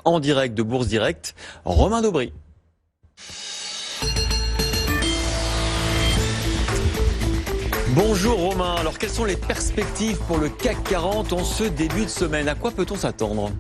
En direct de Bourse Direct, Romain Daubry. Bonjour Romain, alors quelles sont les perspectives pour le CAC 40 en ce début de semaine? À quoi peut-on s'attendre?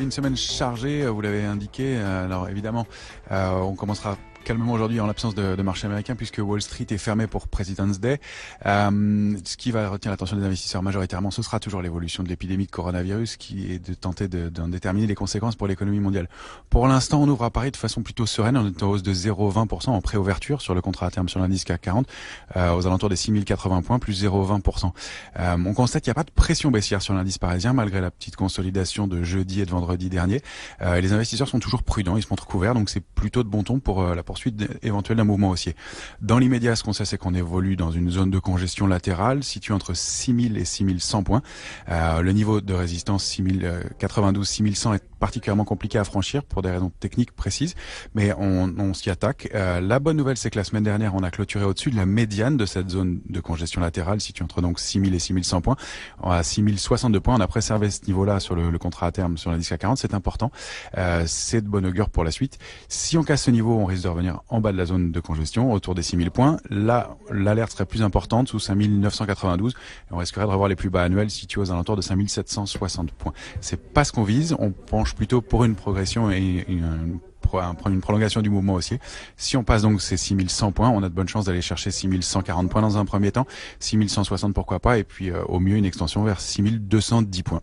Une semaine chargée, vous l'avez indiqué. Alors évidemment, on commencera calmement aujourd'hui en l'absence de marché américain puisque Wall Street est fermé pour President's Day. Ce qui va retenir l'attention des investisseurs majoritairement, ce sera toujours l'évolution de l'épidémie de coronavirus qui est de tenter d'en déterminer les conséquences pour l'économie mondiale. Pour l'instant, on ouvre à Paris de façon plutôt sereine. On est en hausse de 0,20% en préouverture sur le contrat à terme sur l'indice CAC 40 aux alentours des 6080 points, plus 0,20%. On constate qu'il n'y a pas de pression baissière sur l'indice parisien malgré la petite consolidation de jeudi et de vendredi dernier. Les investisseurs sont toujours prudents, ils se montrent couverts, donc c'est plutôt de bon ton pour la poursuite éventuelle d'un mouvement haussier. Dans l'immédiat, ce qu'on sait, c'est qu'on évolue dans une zone de congestion latérale située entre 6000 et 6100 points. Le niveau de résistance 6092, 6100 est particulièrement compliqué à franchir pour des raisons techniques précises, mais on s'y attaque. La bonne nouvelle, c'est que la semaine dernière, on a clôturé au-dessus de la médiane de cette zone de congestion latérale située entre donc 6000 et 6100 points. À 6062 points, on a préservé ce niveau-là sur le contrat à terme sur l'indice CAC 40, c'est important. C'est de bon augure pour la suite. Si on casse ce niveau, on risque de revenir en bas de la zone de congestion, autour des 6000 points. Là, l'alerte serait plus importante, sous 5992, et on risquerait de revoir les plus bas annuels situés aux alentours de 5760 points. C'est pas ce qu'on vise, on penche plutôt pour une progression et une prolongation du mouvement haussier. Si on passe donc ces 6100 points, on a de bonnes chances d'aller chercher 6140 points dans un premier temps, 6160 pourquoi pas, et puis au mieux une extension vers 6210 points.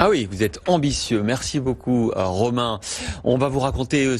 Ah oui, vous êtes ambitieux. Merci beaucoup Romain. On va vous raconter